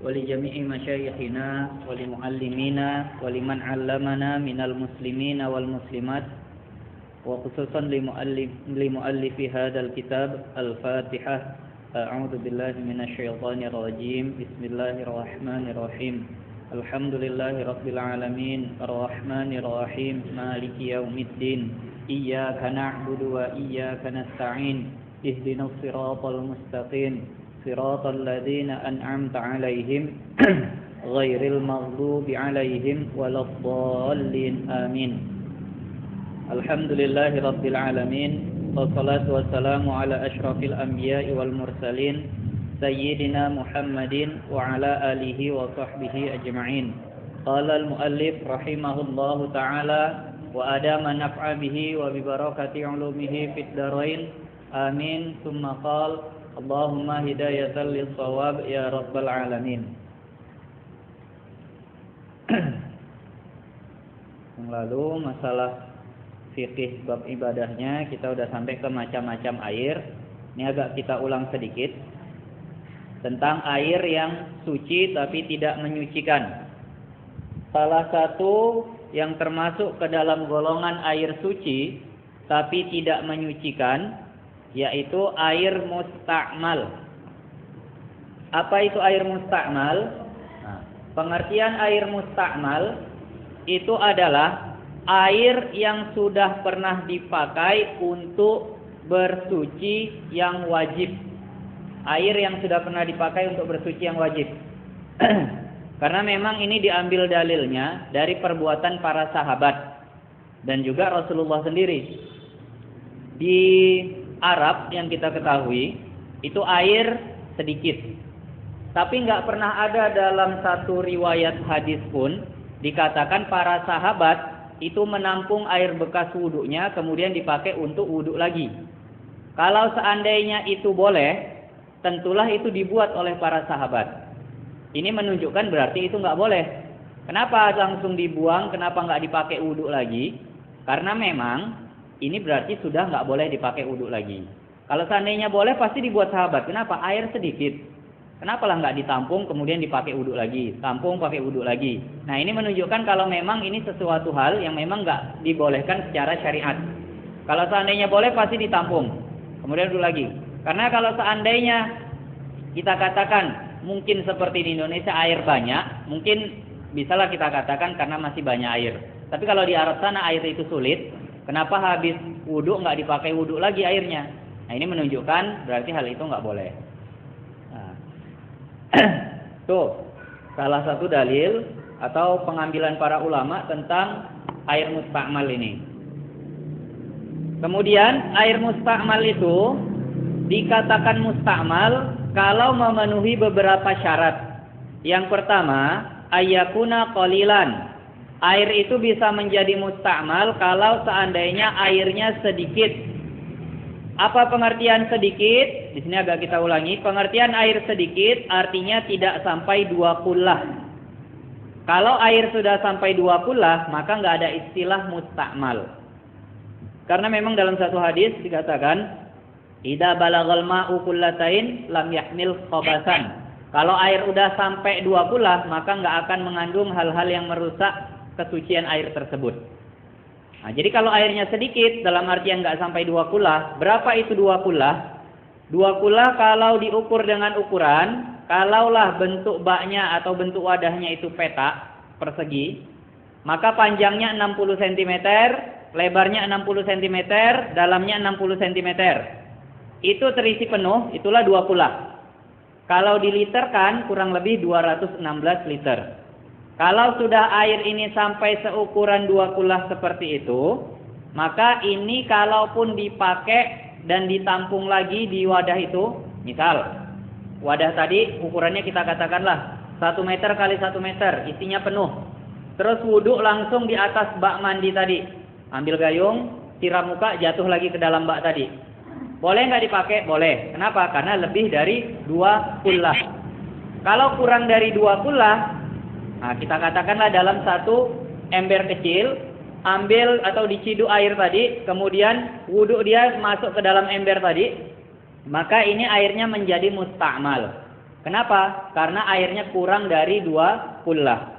ولجميع مشايخنا ولمعلمينا ولمن علمنا من المسلمين والمسلمات وخصوصا لمؤلف هذا الكتاب الفاتحة. أعوذ بالله من الشيطان الرجيم. بسم الله الرحمن الرحيم. الحمد لله رب العالمين الرحمن الرحيم مالك يوم الدين إياك نعبد وإياك نستعين اهدنا الصراط المستقيم صراط الذين أنعمت عليهم غير المغضوب عليهم ولا الضالين آمين. الحمد لله رب العالمين والصلاة والسلام على أشرف الأنبياء والمرسلين سيدنا محمد وعلى آله وصحبه أجمعين. قال المؤلف رحمه الله تعالى وأدام نفع به وببركة علومه في الدارين آمين. ثم قال اللهم هداية للصواب يا رب العالمين. Yang lalu masalah fikih bab ibadahnya kita udah sampai ke macam-macam air. Ini agak kita ulang sedikit tentang air yang suci tapi tidak menyucikan. Salah satu yang termasuk ke dalam golongan air suci tapi tidak menyucikan yaitu air mustakmal. Apa itu air mustakmal? Nah, pengertian air mustakmal itu adalah air yang sudah pernah dipakai untuk bersuci yang wajib. Air yang sudah pernah dipakai untuk bersuci yang wajib. Karena memang ini diambil dalilnya dari perbuatan para sahabat dan juga Rasulullah sendiri. Di Arab yang kita ketahui itu air sedikit, tapi nggak pernah ada dalam satu riwayat hadis pun dikatakan para sahabat itu menampung air bekas wudhunya kemudian dipakai untuk wudhu lagi. Kalau seandainya itu boleh, tentulah itu dibuat oleh para sahabat. Ini menunjukkan berarti itu nggak boleh. Kenapa langsung dibuang? Kenapa nggak dipakai wudhu lagi? Karena memang ini berarti sudah nggak boleh dipakai wudhu lagi. Kalau seandainya boleh pasti dibuat sahabat. Kenapa? Air sedikit. Kenapa lah nggak ditampung kemudian dipakai wudhu lagi? Tampung pakai wudhu lagi. Nah ini menunjukkan kalau memang ini sesuatu hal yang memang nggak dibolehkan secara syariat. Kalau seandainya boleh pasti ditampung kemudian wudhu lagi. Karena kalau seandainya kita katakan mungkin seperti di Indonesia air banyak, mungkin bisalah kita katakan karena masih banyak air. Tapi kalau di Arab sana air itu sulit. Kenapa habis wudhu nggak dipakai wudhu lagi airnya? Nah ini menunjukkan berarti hal itu nggak boleh. Nah. Tuh salah satu dalil atau pengambilan para ulama tentang air mustakmal ini. Kemudian air mustakmal itu dikatakan mustakmal kalau memenuhi beberapa syarat. Yang pertama ayyakuna qalilan. Air itu bisa menjadi mustakmal kalau seandainya airnya sedikit. Apa pengertian sedikit? Di sini agak kita ulangi. Pengertian air sedikit artinya tidak sampai 2 kullah. Kalau air sudah sampai 2 kullah, maka nggak ada istilah mustakmal. Karena memang dalam satu hadis dikatakan, "Idza balagal ma'u kullatain lam yahmil khabasan." Kalau air udah sampai 2 kullah, maka nggak akan mengandung hal-hal yang merusak kesucian air tersebut. Nah, jadi kalau airnya sedikit dalam artian nggak sampai 2 kullah, berapa itu 2 kullah? 2 kullah kalau diukur dengan ukuran, kalaulah bentuk baknya atau bentuk wadahnya itu petak persegi, maka panjangnya 60 cm, lebarnya 60 cm, dalamnya 60 cm. Itu terisi penuh, itulah 2 kullah. Kalau diliterkan kurang lebih 216 liter. Kalau sudah air ini sampai seukuran 2 kullah seperti itu, maka ini kalaupun dipakai dan ditampung lagi di wadah itu, misal wadah tadi ukurannya kita katakanlah 1 meter kali 1 meter, isinya penuh. Terus wudhu langsung di atas bak mandi tadi. Ambil gayung, siram muka, jatuh lagi ke dalam bak tadi. Boleh nggak dipakai? Boleh. Kenapa? Karena lebih dari 2 kullah. Kalau kurang dari 2 kullah, nah kita katakanlah dalam satu ember kecil, ambil atau diciduk air tadi, kemudian wudhu dia masuk ke dalam ember tadi, maka ini airnya menjadi mustakmal. Kenapa? Karena airnya kurang dari 2 kullah.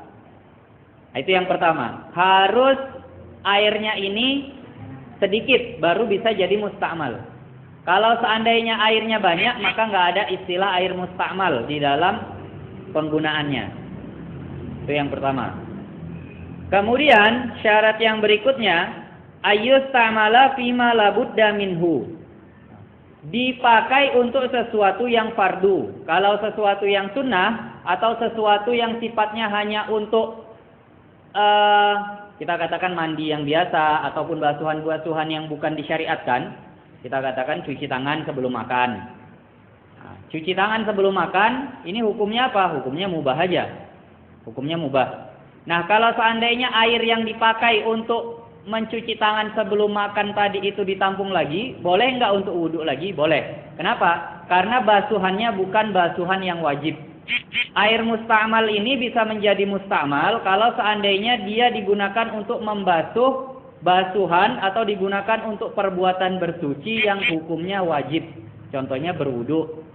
Itu yang pertama. Harus airnya ini sedikit baru bisa jadi mustakmal. Kalau seandainya airnya banyak, maka nggak ada istilah air mustakmal di dalam penggunaannya. Itu yang pertama. Kemudian syarat yang berikutnya, ayyustamala fima labudda minhu. Dipakai untuk sesuatu yang fardu. Kalau sesuatu yang sunnah atau sesuatu yang sifatnya hanya untuk kita katakan mandi yang biasa ataupun basuhan-basuhan yang bukan disyariatkan, kita katakan cuci tangan sebelum makan. Nah, cuci tangan sebelum makan ini hukumnya apa? Hukumnya mubah aja. Hukumnya mubah. Nah, kalau seandainya air yang dipakai untuk mencuci tangan sebelum makan tadi itu ditampung lagi, boleh nggak untuk wudhu lagi? Boleh. Kenapa? Karena basuhannya bukan basuhan yang wajib. Air mustakmal ini bisa menjadi mustakmal kalau seandainya dia digunakan untuk membasuh basuhan atau digunakan untuk perbuatan bersuci yang hukumnya wajib. Contohnya berwudu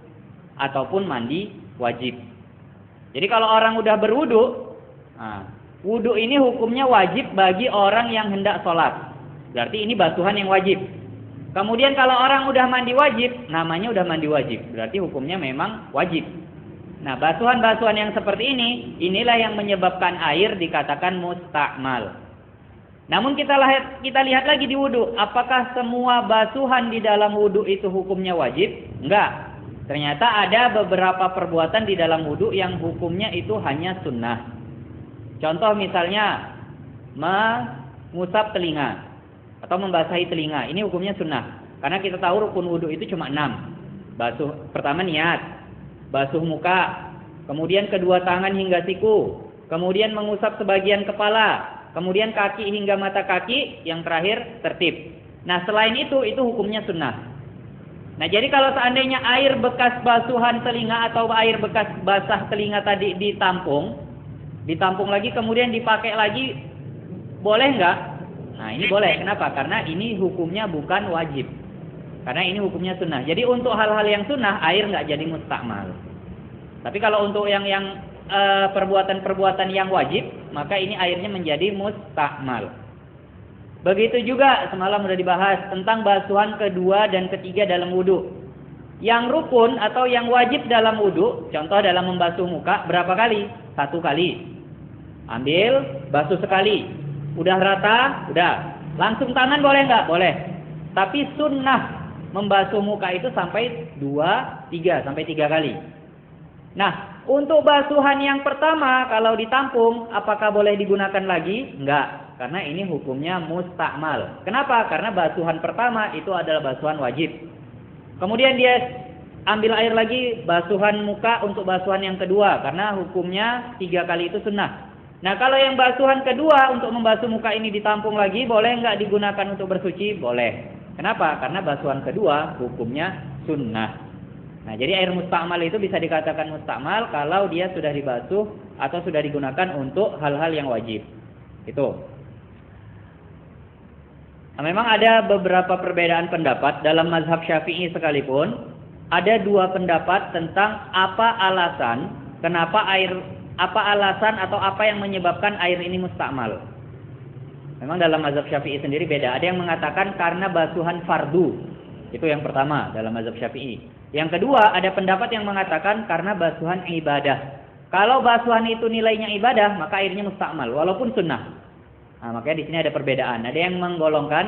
ataupun mandi wajib. Jadi kalau orang udah berwudu, wudu ini hukumnya wajib bagi orang yang hendak sholat. Berarti ini basuhan yang wajib. Kemudian kalau orang udah mandi wajib, namanya udah mandi wajib. Berarti hukumnya memang wajib. Nah, basuhan-basuhan yang seperti ini, inilah yang menyebabkan air dikatakan mustakmal. Namun kita lihat lagi di wudu, apakah semua basuhan di dalam wudu itu hukumnya wajib? Enggak. Ternyata ada beberapa perbuatan di dalam wudu yang hukumnya itu hanya sunnah. Contoh misalnya mengusap telinga atau membasahi telinga, ini hukumnya sunnah. Karena kita tahu rukun wudu itu cuma 6. Basuh pertama niat, basuh muka, kemudian kedua tangan hingga siku, kemudian mengusap sebagian kepala, kemudian kaki hingga mata kaki, yang terakhir tertib. Nah, selain itu hukumnya sunnah. Nah, jadi kalau seandainya air bekas basuhan telinga atau air bekas basah telinga tadi ditampung lagi, kemudian dipakai lagi, boleh nggak? Nah, ini boleh. Kenapa? Karena ini hukumnya bukan wajib. Karena ini hukumnya sunnah. Jadi untuk hal-hal yang sunnah, air nggak jadi mustakmal. Tapi kalau untuk yang perbuatan-perbuatan yang wajib, maka ini airnya menjadi mustakmal. Begitu juga semalam sudah dibahas tentang basuhan kedua dan ketiga dalam wudu. Yang rukun atau yang wajib dalam wudu, contoh dalam membasuh muka, berapa kali? 1 kali. Ambil, basuh sekali. Udah rata, udah. Langsung tangan boleh nggak? Boleh. Tapi sunnah membasuh muka itu sampai 3 kali. Nah, untuk basuhan yang pertama kalau ditampung, apakah boleh digunakan lagi? Enggak, karena ini hukumnya mustakmal. Kenapa? Karena basuhan pertama itu adalah basuhan wajib. Kemudian dia ambil air lagi, basuhan muka untuk basuhan yang kedua, karena hukumnya 3 kali itu sunnah. Nah, kalau yang basuhan kedua untuk membasuh muka ini ditampung lagi, boleh enggak digunakan untuk bersuci? Boleh. Kenapa? Karena basuhan kedua hukumnya sunnah. Nah, jadi air mustakmal itu bisa dikatakan mustakmal kalau dia sudah dibasuh atau sudah digunakan untuk hal-hal yang wajib. Itu. Nah, memang ada beberapa perbedaan pendapat dalam mazhab Syafi'i sekalipun. Ada 2 pendapat tentang apa alasan atau apa yang menyebabkan air ini mustakmal. Memang dalam mazhab Syafi'i sendiri beda. Ada yang mengatakan karena basuhan fardu. Itu yang pertama dalam mazhab Syafi'i. Yang kedua, ada pendapat yang mengatakan karena basuhan ibadah. Kalau basuhan itu nilainya ibadah, maka airnya mustakmal walaupun sunnah. Nah, makanya di sini ada perbedaan. Ada yang menggolongkan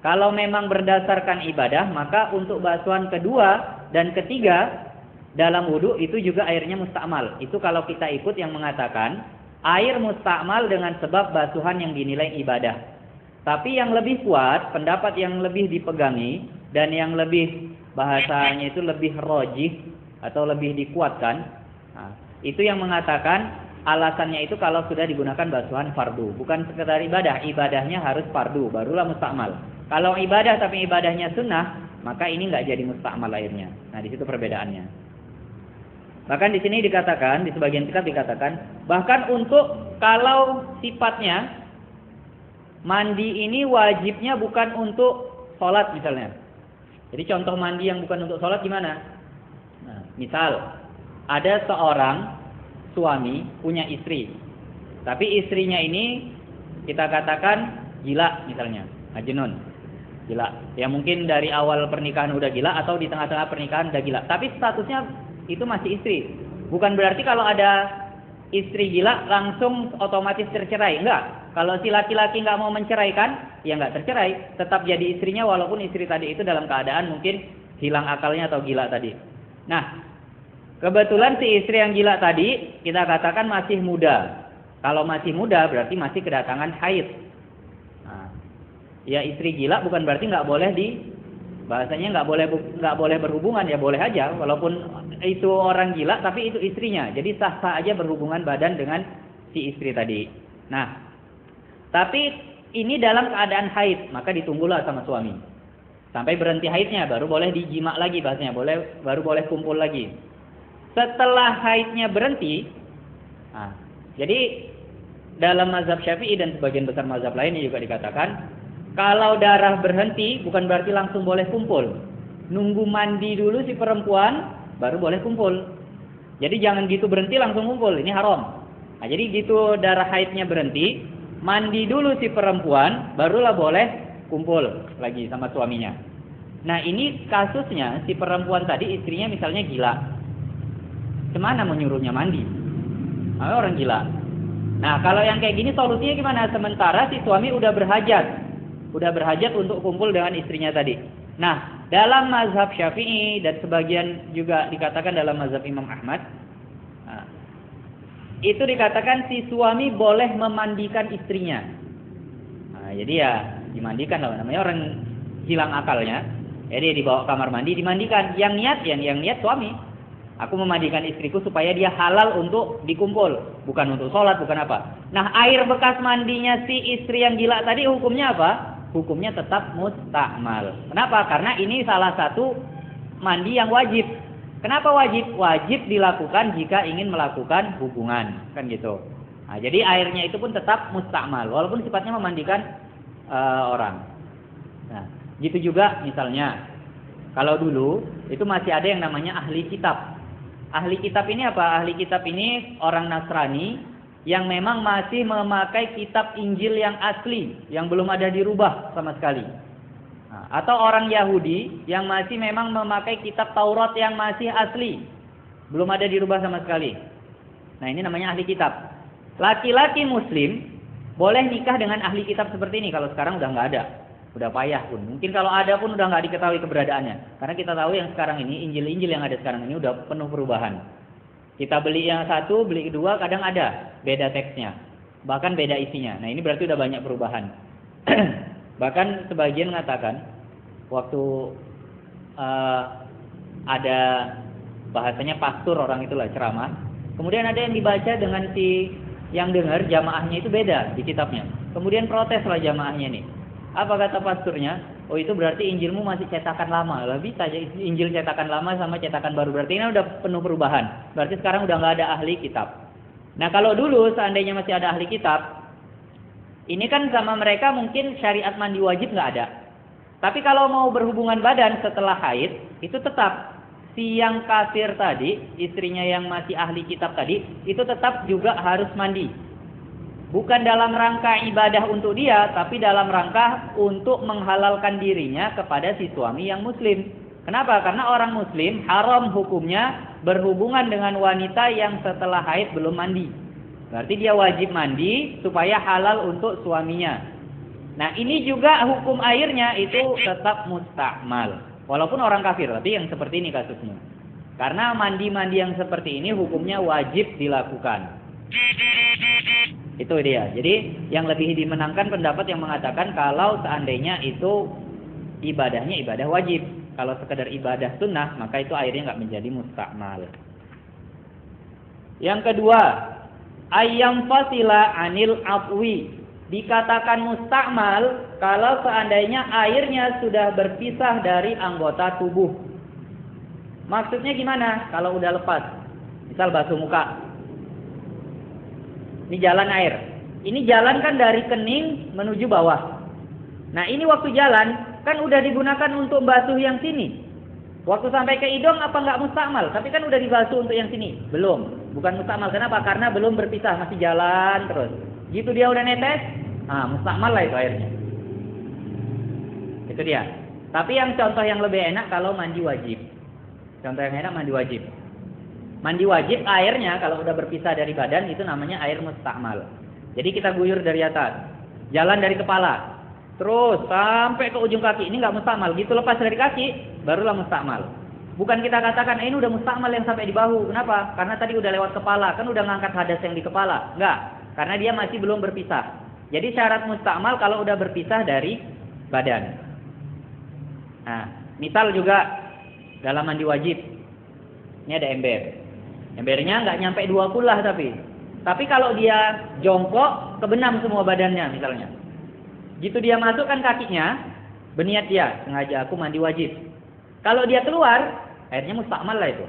kalau memang berdasarkan ibadah, maka untuk basuhan kedua dan ketiga dalam wudu itu juga airnya mustakmal. Itu kalau kita ikut yang mengatakan air mustakmal dengan sebab basuhan yang dinilai ibadah. Tapi yang lebih kuat, pendapat yang lebih dipegangi dan yang lebih bahasanya itu lebih rojih atau lebih dikuatkan, nah, itu yang mengatakan alasannya itu kalau sudah digunakan basuhan fardu, bukan sekedar ibadah, ibadahnya harus fardu, barulah mustakmal. Kalau ibadah tapi ibadahnya sunnah, maka ini nggak jadi mustakmal airnya. Nah, di situ perbedaannya. Bahkan di sini dikatakan, di sebagian kitab dikatakan, bahkan untuk kalau sifatnya mandi ini wajibnya bukan untuk sholat misalnya. Jadi contoh mandi yang bukan untuk sholat gimana? Nah, misal ada seorang suami punya istri, tapi istrinya ini kita katakan gila misalnya, majnun, gila. Ya mungkin dari awal pernikahan udah gila atau di tengah-tengah pernikahan udah gila, tapi statusnya itu masih istri. Bukan berarti kalau ada istri gila langsung otomatis tercerai, enggak. Kalau si laki-laki nggak mau menceraikan, ya nggak tercerai, tetap jadi istrinya walaupun istri tadi itu dalam keadaan mungkin hilang akalnya atau gila tadi. Nah, kebetulan si istri yang gila tadi kita katakan masih muda. Kalau masih muda berarti masih kedatangan haid. Nah, ya istri gila bukan berarti nggak boleh bahasanya nggak boleh berhubungan, ya boleh aja walaupun itu orang gila tapi itu istrinya. Jadi sah-sah aja berhubungan badan dengan si istri tadi. Nah, tapi ini dalam keadaan haid, maka ditunggulah sama suami sampai berhenti haidnya, baru boleh dijima lagi bahasanya, baru boleh kumpul lagi. Setelah haidnya berhenti, nah, jadi dalam mazhab Syafi'i dan sebagian besar mazhab lainnya juga dikatakan kalau darah berhenti bukan berarti langsung boleh kumpul. Nunggu mandi dulu si perempuan baru boleh kumpul. Jadi jangan gitu berhenti langsung kumpul, ini haram. Nah, jadi gitu darah haidnya berhenti, mandi dulu si perempuan barulah boleh kumpul lagi sama suaminya. Nah, ini kasusnya si perempuan tadi istrinya misalnya gila. Kemana menyuruhnya mandi? Nah, orang gila. Nah, kalau yang kayak gini solusinya gimana? Sementara si suami udah berhajat untuk kumpul dengan istrinya tadi. Nah, dalam mazhab Syafi'i dan sebagian juga dikatakan dalam mazhab Imam Ahmad, nah, itu dikatakan si suami boleh memandikan istrinya. Nah, jadi ya dimandikan lah, namanya orang hilang akalnya. Jadi dibawa kamar mandi dimandikan. Yang niat suami. Aku memandikan istriku supaya dia halal untuk dikumpul, bukan untuk sholat, bukan apa. Nah, air bekas mandinya si istri yang gila tadi hukumnya apa? Hukumnya tetap mustakmal. Kenapa? Karena ini salah satu mandi yang wajib. Kenapa wajib? Wajib dilakukan jika ingin melakukan hubungan, kan gitu. Nah, jadi airnya itu pun tetap mustakmal, walaupun sifatnya memandikan orang. Nah, gitu juga misalnya, kalau dulu itu masih ada yang namanya ahli kitab. Ahli kitab ini apa? Ahli kitab ini orang Nasrani yang memang masih memakai kitab Injil yang asli, yang belum ada dirubah sama sekali. Nah, atau orang Yahudi yang masih memang memakai kitab Taurat yang masih asli, belum ada dirubah sama sekali. Nah, ini namanya ahli kitab. Laki-laki muslim boleh nikah dengan ahli kitab seperti ini. Kalau sekarang udah nggak ada, udah payah pun. Mungkin kalau ada pun udah nggak diketahui keberadaannya. Karena kita tahu yang sekarang ini, Injil-Injil yang ada sekarang ini udah penuh perubahan. Kita beli yang satu, beli kedua, kadang ada beda teksnya, bahkan beda isinya. Nah, ini berarti udah banyak perubahan. Bahkan sebagian mengatakan waktu ada bahasanya pastor orang itulah ceramah, kemudian ada yang dibaca dengan si yang dengar jamaahnya itu beda di kitabnya. Kemudian proteslah jamaahnya nih. Apa kata pasturnya? Oh, itu berarti Injilmu masih cetakan lama. Lah bisa aja Injil cetakan lama sama cetakan baru. Berarti ini udah penuh perubahan. Berarti sekarang udah nggak ada ahli kitab. Nah, kalau dulu seandainya masih ada ahli kitab, ini kan sama mereka mungkin syariat mandi wajib nggak ada. Tapi kalau mau berhubungan badan setelah haid, itu tetap si yang kafir tadi, istrinya yang masih ahli kitab tadi, itu tetap juga harus mandi. Bukan dalam rangka ibadah untuk dia, tapi dalam rangka untuk menghalalkan dirinya kepada si suami yang muslim. Kenapa? Karena orang muslim haram hukumnya berhubungan dengan wanita yang setelah haid belum mandi. Berarti dia wajib mandi supaya halal untuk suaminya. Nah, ini juga hukum airnya itu tetap mustakmal. Walaupun orang kafir, tapi yang seperti ini kasusnya. Karena mandi-mandi yang seperti ini hukumnya wajib dilakukan. Itu dia. Jadi yang lebih dimenangkan pendapat yang mengatakan kalau seandainya itu ibadahnya ibadah wajib. Kalau sekedar ibadah sunnah, maka itu airnya nggak menjadi mustakmal. Yang kedua, ayyam fasila anil afwi. Dikatakan mustakmal kalau seandainya airnya sudah berpisah dari anggota tubuh. Maksudnya gimana? Kalau udah lepas, misal basuh muka. Ini jalan air. Ini jalan kan dari kening menuju bawah. Nah, ini waktu jalan kan udah digunakan untuk basuh yang sini. Waktu sampai ke hidung apa nggak mustakmal? Tapi kan udah dibasuh untuk yang sini. Belum. Bukan mustakmal. Kenapa? Karena belum berpisah, masih jalan terus. Gitu dia udah netes, mustakmal lah itu airnya. Itu dia. Tapi yang contoh yang lebih enak kalau mandi wajib. Contoh yang enak mandi wajib. Mandi wajib airnya kalau udah berpisah dari badan itu namanya air mustakmal. Jadi kita guyur dari atas. Jalan dari kepala. Terus sampai ke ujung kaki. Ini nggak mustakmal. Gitu lepas dari kaki, barulah mustakmal. Bukan kita katakan ini udah mustakmal yang sampai di bahu. Kenapa? Karena tadi udah lewat kepala. Kan udah ngangkat hadas yang di kepala. Enggak. Karena dia masih belum berpisah. Jadi syarat mustakmal kalau udah berpisah dari badan. Nah, misal juga dalam mandi wajib. Ini ada ember. Embernya nggak nyampe 2 kulah tapi. Tapi kalau dia jongkok, kebenam semua badannya misalnya. Gitu dia masukkan kakinya, berniat dia, sengaja aku mandi wajib. Kalau dia keluar, airnya mustakmal lah itu.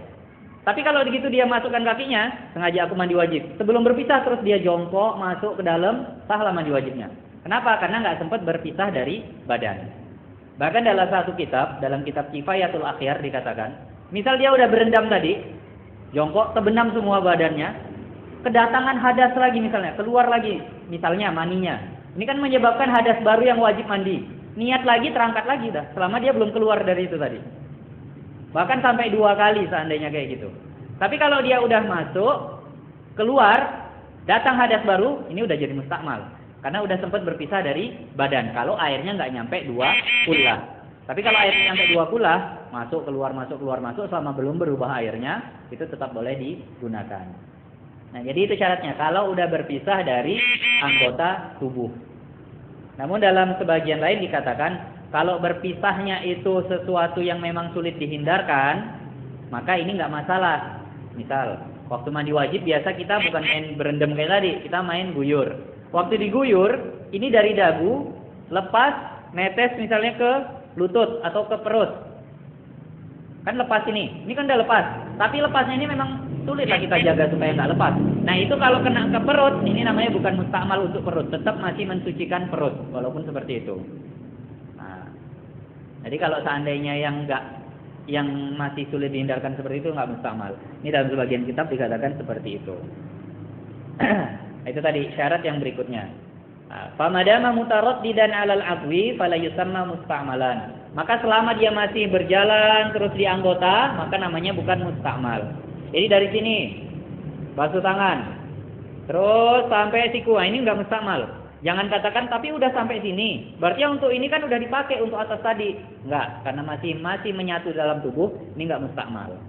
Tapi kalau begitu dia masukkan kakinya, sengaja aku mandi wajib. Sebelum berpisah terus dia jongkok, masuk ke dalam, sahlah mandi wajibnya. Kenapa? Karena nggak sempat berpisah dari badan. Bahkan dalam satu kitab, dalam kitab Kifayatul Akhyar dikatakan, misal dia udah berendam tadi, jongkok, terbenam semua badannya, kedatangan hadas lagi misalnya, keluar lagi, misalnya maninya. Ini kan menyebabkan hadas baru yang wajib mandi. Niat lagi, terangkat lagi dah. Selama dia belum keluar dari itu tadi. Bahkan sampai 2 kali seandainya kayak gitu. Tapi kalau dia udah masuk, keluar, datang hadas baru, ini udah jadi mustakmal. Karena udah sempat berpisah dari badan. Kalau airnya nggak nyampe 2 kulah. Tapi kalau airnya nyampe 2 kulah, masuk, keluar, masuk, selama belum berubah airnya, itu tetap boleh digunakan. Nah, jadi itu syaratnya. Kalau udah berpisah dari anggota tubuh. Namun dalam sebagian lain dikatakan, kalau berpisahnya itu sesuatu yang memang sulit dihindarkan, maka ini nggak masalah. Misal, waktu mandi wajib biasa kita bukan main berendam kayak tadi, kita main guyur. Waktu diguyur, ini dari dagu, lepas, netes misalnya ke lutut atau ke perut. Kan lepas ini kan udah lepas. Tapi lepasnya ini memang sulit lah kita jaga supaya nggak lepas. Nah itu kalau kena ke perut, ini namanya bukan mustakmal untuk perut, tetap masih mensucikan perut, walaupun seperti itu. Nah, jadi kalau seandainya yang masih sulit dihindarkan seperti itu nggak mustakmal. Ini dalam sebagian kitab dikatakan seperti itu. Itu tadi syarat yang berikutnya. Famadama mutaraddidan 'alal 'adwi fala yusamma mustakmalan. Maka selama dia masih berjalan terus di anggota, maka namanya bukan mustakmal. Jadi dari sini basuh tangan, terus sampai siku. Ini enggak mustakmal. Jangan katakan tapi udah sampai sini. Berarti untuk ini kan udah dipakai untuk atas tadi. Enggak, karena masih menyatu dalam tubuh, ini enggak mustakmal.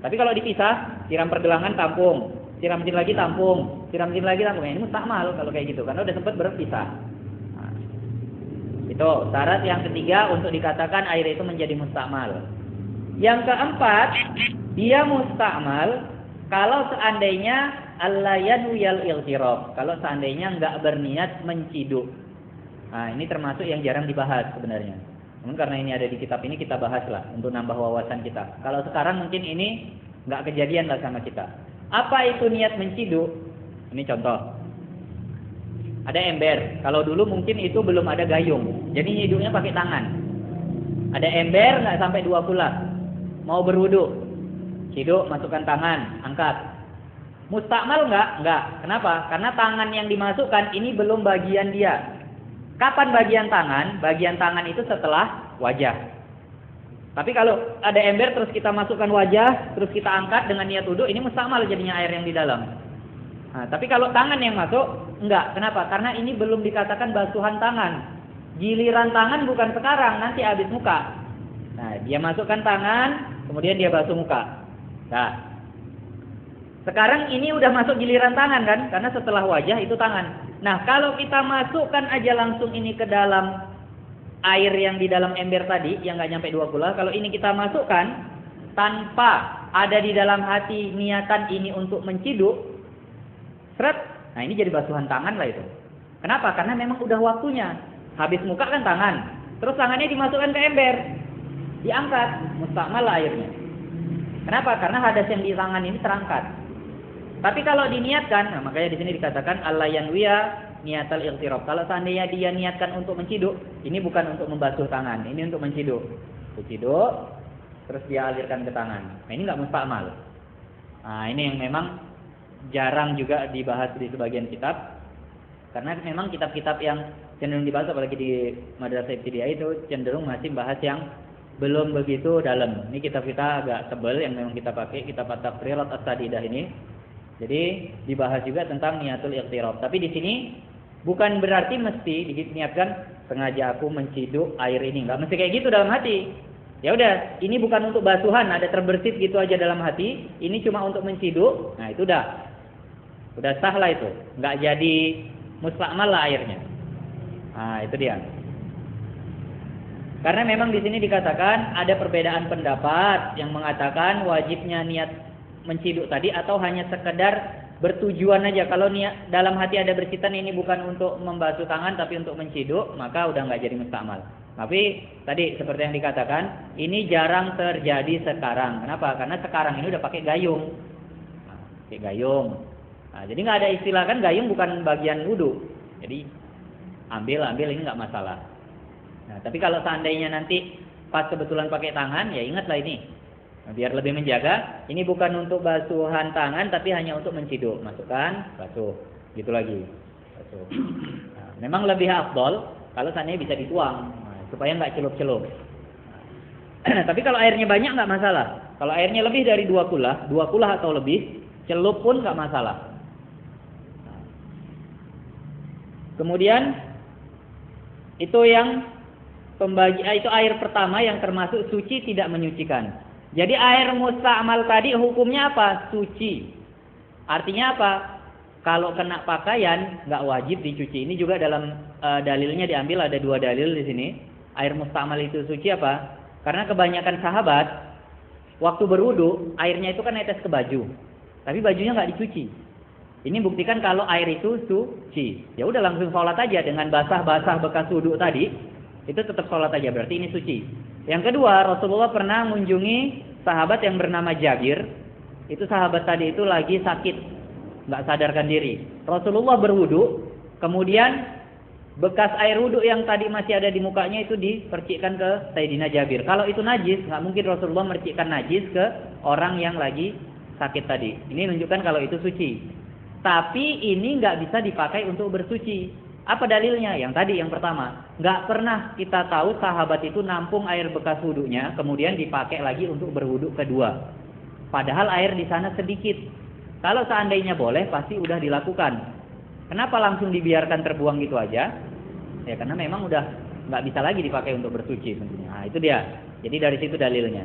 Tapi kalau dipisah, siram pergelangan tampung, siram sini lagi tampung, siram sini lagi tampung. Ini mustakmal kalau kayak gitu karena udah sempat berpisah. Nah, itu syarat yang ketiga untuk dikatakan air itu menjadi mustakmal. Yang keempat, dia mustakmal kalau seandainya alla yanwiyal iltirab, kalau seandainya enggak berniat menciduk. Nah, ini termasuk yang jarang dibahas sebenarnya. Namun karena ini ada di kitab ini kita bahaslah untuk nambah wawasan kita. Kalau sekarang mungkin ini enggak kejadian lah sama kita. Apa itu niat menciduk? Ini contoh. Ada ember. Kalau dulu mungkin itu belum ada gayung. Jadi nyiduknya pakai tangan. Ada ember enggak sampai 2 kulah. Mau berwudu, ciduk, masukkan tangan, angkat. Mustakmal enggak. Kenapa? Karena tangan yang dimasukkan ini belum bagian dia. Kapan bagian tangan? Bagian tangan itu setelah wajah. Tapi kalau ada ember terus kita masukkan wajah, terus kita angkat dengan niat wudu, ini mustakmal jadinya air yang di dalam. Nah, tapi kalau tangan yang masuk, enggak. Kenapa? Karena ini belum dikatakan basuhan tangan. Giliran tangan bukan sekarang, nanti habis muka. Nah, dia masukkan tangan, kemudian dia basuh muka. Nah, sekarang ini udah masuk giliran tangan kan? Karena setelah wajah itu tangan. Nah, kalau kita masukkan aja langsung ini ke dalam air yang di dalam ember tadi, yang nggak nyampe 2 kulah, kalau ini kita masukkan tanpa ada di dalam hati niatan ini untuk menciduk, seret, nah ini jadi basuhan tangan lah itu. Kenapa? Karena memang udah waktunya. Habis muka kan tangan, terus tangannya dimasukkan ke ember, diangkat, mustakmal lah airnya. Kenapa? Karena hadas yang di tangan ini terangkat. Tapi kalau diniatkan, nah makanya di sini dikatakan alla yanwiya niatal iltirab. Kalau seandainya dia niatkan untuk menciduk, ini bukan untuk membasuh tangan, ini untuk menciduk. Ciduk, terus dia alirkan ke tangan. Nah, ini nggak musta'mal. Nah, ini yang memang jarang juga dibahas di sebagian kitab. Karena memang kitab-kitab yang cenderung dibahas apalagi di madrasah ibtidaiyah itu cenderung masih bahas yang belum begitu dalam. Ini kitab kita agak tebal yang memang kita pakai, kitab At-Taqrirat As-Sadidah ini. Jadi dibahas juga tentang niatul iqtirab. Tapi di sini bukan berarti mesti diniatkan sengaja aku menciduk air ini. Enggak mesti kayak gitu dalam hati. Ya udah, ini bukan untuk basuhan, ada terbersit gitu aja dalam hati. Ini cuma untuk menciduk. Nah, itu udah sah lah itu. Enggak jadi musta'mal lah airnya. Nah, itu dia. Karena memang di sini dikatakan ada perbedaan pendapat yang mengatakan wajibnya niat menciduk tadi atau hanya sekedar bertujuan aja. Kalau niat dalam hati ada bercitan ini bukan untuk membasuh tangan tapi untuk menciduk, maka udah nggak jadi musta'mal. Tapi tadi seperti yang dikatakan, ini jarang terjadi sekarang. Kenapa? Karena sekarang ini udah pakai gayung. Nah, pakai gayung. Nah, jadi nggak ada istilah kan gayung bukan bagian wudu. Jadi ambil ini nggak masalah. Nah, tapi kalau seandainya nanti pas kebetulan pakai tangan, ya ingatlah ini. Nah, biar lebih menjaga, ini bukan untuk basuhan tangan tapi hanya untuk menciduk. Masukkan, basuh. Gitu lagi. Basuh. Nah, memang lebih afdol kalau seandainya bisa dituang, supaya nggak celup-celup. Nah, tapi kalau airnya banyak nggak masalah. Kalau airnya lebih dari 2 kulah atau lebih, celup pun nggak masalah. Kemudian itu itu air pertama yang termasuk suci tidak menyucikan. Jadi air musta'mal tadi hukumnya apa? Suci. Artinya apa? Kalau kena pakaian nggak wajib dicuci. Ini juga dalam dalilnya diambil ada 2 dalil di sini. Air musta'mal itu suci apa? Karena kebanyakan sahabat waktu berwudu airnya itu kan netes ke baju, tapi bajunya nggak dicuci. Ini buktikan kalau air itu suci. Ya udah langsung sholat aja dengan basah-basah bekas wudu tadi, itu tetap sholat aja. Berarti ini suci. Yang kedua, Rasulullah pernah mengunjungi sahabat yang bernama Jabir. Itu sahabat tadi itu lagi sakit, nggak sadarkan diri. Rasulullah berwudu, kemudian bekas air wudu yang tadi masih ada di mukanya itu dipercikkan ke Sayyidina Jabir. Kalau itu najis, nggak mungkin Rasulullah mercikkan najis ke orang yang lagi sakit tadi. Ini menunjukkan kalau itu suci. Tapi ini nggak bisa dipakai untuk bersuci. Apa dalilnya? Yang tadi, yang pertama. Nggak pernah kita tahu sahabat itu nampung air bekas wudunya, kemudian dipakai lagi untuk berwudu kedua. Padahal air di sana sedikit. Kalau seandainya boleh, pasti udah dilakukan. Kenapa langsung dibiarkan terbuang gitu aja? Ya karena memang udah nggak bisa lagi dipakai untuk bersuci tentunya. Nah, itu dia. Jadi dari situ dalilnya.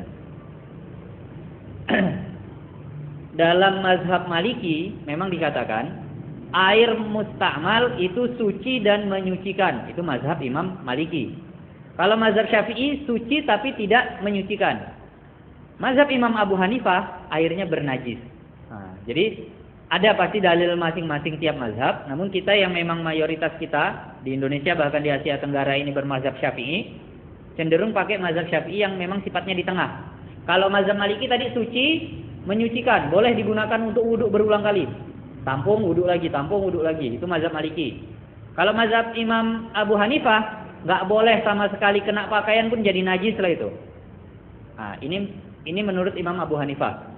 Dalam mazhab Maliki memang dikatakan air musta'mal itu suci dan menyucikan. Itu mazhab Imam Maliki. Kalau mazhab Syafi'i suci tapi tidak menyucikan. Mazhab Imam Abu Hanifah airnya bernajis. Nah, jadi ada pasti dalil masing-masing tiap mazhab. Namun kita yang memang mayoritas kita di Indonesia bahkan di Asia Tenggara ini bermazhab Syafi'i, cenderung pakai mazhab Syafi'i yang memang sifatnya di tengah. Kalau mazhab Maliki tadi suci, menyucikan, boleh digunakan untuk wudhu berulang kali. Tampung wudhu lagi, tampung wudhu lagi. Itu mazhab Maliki. Kalau mazhab Imam Abu Hanifah, nggak boleh sama sekali kena pakaian pun jadi najis lah itu. Nah, ini menurut Imam Abu Hanifah.